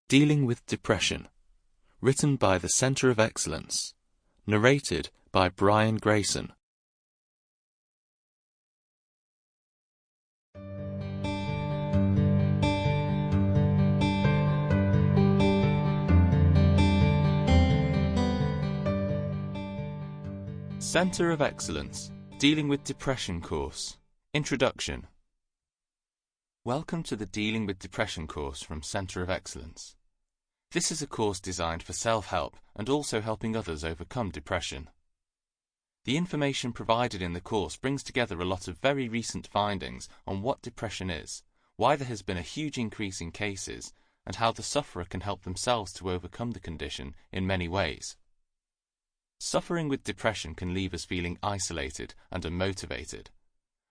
Dealing with Depression, written by the Center of Excellence, narrated by Greyson. Center of Excellence, Dealing with Depression course. Introduction. Welcome to the Dealing with Depression course from Center of Excellence. This is a course designed for self-help and also helping others overcome depression. The information provided in the course brings together a lot of very recent findings on what depression is, why there has been a huge increase in cases, and how the sufferer can help themselves to overcome the condition in many ways. Suffering with depression can leave us feeling isolated and unmotivated.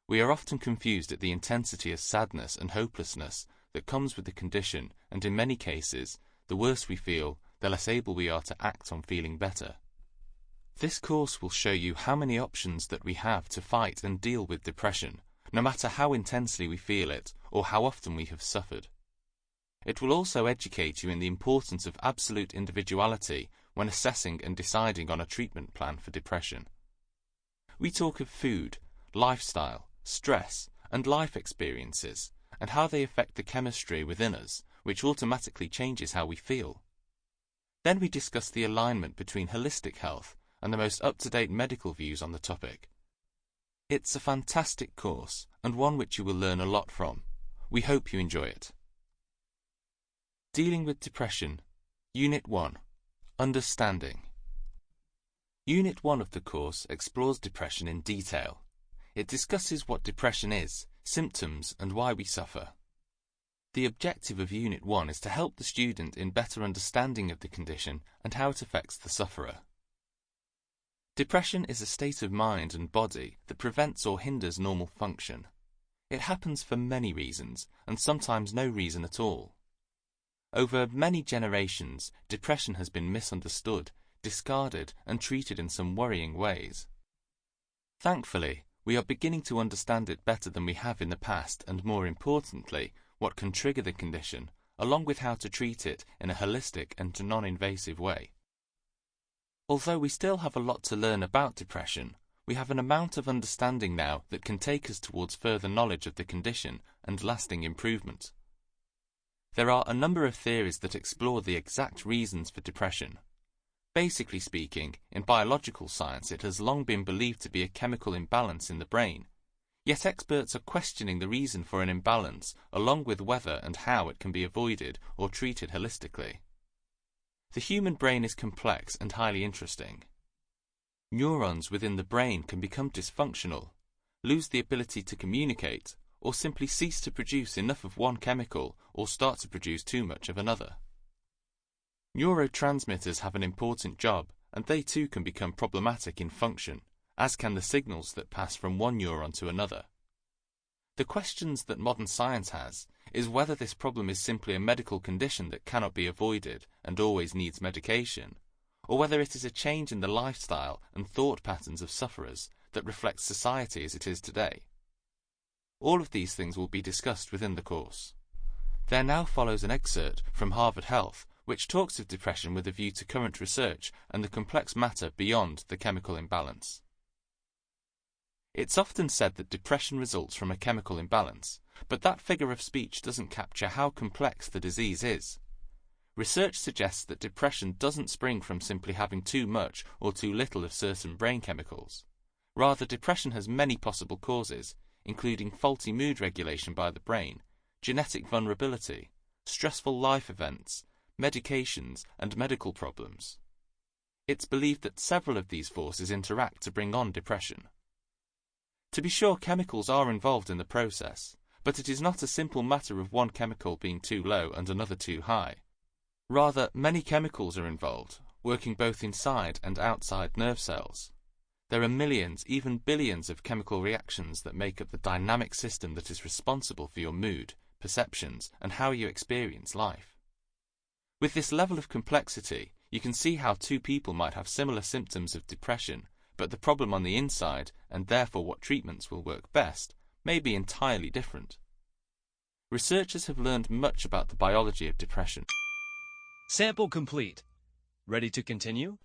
We are often confused at the intensity of sadness and hopelessness that comes with the condition, and in many cases, the worse we feel, the less able we are to act on feeling better. This course will show you how many options that we have to fight and deal with depression, no matter how intensely we feel it or how often we have suffered. It will also educate you in the importance of absolute individuality when assessing and deciding on a treatment plan for depression. We talk of food, lifestyle, stress, and life experiences, and how they affect the chemistry within us, which automatically changes how we feel. Then we discuss the alignment between holistic health and the most up-to-date medical views on the topic. It's a fantastic course, and one which you will learn a lot from. We hope you enjoy it. Dealing with Depression, Unit 1. Understanding. Unit 1 of the course explores depression in detail. It discusses what depression is, symptoms, and why we suffer. The objective of Unit 1 is to help the student in better understanding of the condition and how it affects the sufferer. Depression is a state of mind and body that prevents or hinders normal function. It happens for many reasons, and sometimes no reason at all. Over many generations, depression has been misunderstood, discarded, and treated in some worrying ways. Thankfully, we are beginning to understand it better than we have in the past, and more importantly, what can trigger the condition, along with how to treat it in a holistic and non-invasive way. Although we still have a lot to learn about depression, we have an amount of understanding now that can take us towards further knowledge of the condition and lasting improvement. There are a number of theories that explore the exact reasons for depression. Basically speaking, in biological science it has long been believed to be a chemical imbalance in the brain. Yet experts are questioning the reason for an imbalance, along with whether and how it can be avoided or treated holistically. The human brain is complex and highly interesting. Neurons within the brain can become dysfunctional, lose the ability to communicate, or simply cease to produce enough of one chemical or start to produce too much of another. Neurotransmitters have an important job, and they too can become problematic in function, as can the signals that pass from one neuron to another. The questions that modern science has is whether this problem is simply a medical condition that cannot be avoided and always needs medication, or whether it is a change in the lifestyle and thought patterns of sufferers that reflects society as it is today. All of these things will be discussed within the course. There now follows an excerpt from Harvard Health, which talks of depression with a view to current research and the complex matter beyond the chemical imbalance. It's often said that depression results from a chemical imbalance, but that figure of speech doesn't capture how complex the disease is. Research suggests that depression doesn't spring from simply having too much or too little of certain brain chemicals. Rather, depression has many possible causes, including faulty mood regulation by the brain, genetic vulnerability, stressful life events, medications, and medical problems. It's believed that several of these forces interact to bring on depression. To be sure, chemicals are involved in the process, but it is not a simple matter of one chemical being too low and another too high. Rather, many chemicals are involved, working both inside and outside nerve cells. There are millions, even billions of chemical reactions that make up the dynamic system that is responsible for your mood, perceptions, and how you experience life. With this level of complexity, you can see how two people might have similar symptoms of depression, but the problem on the inside, and therefore what treatments will work best, may be entirely different. Researchers have learned much about the biology of depression. Sample complete. Ready to continue?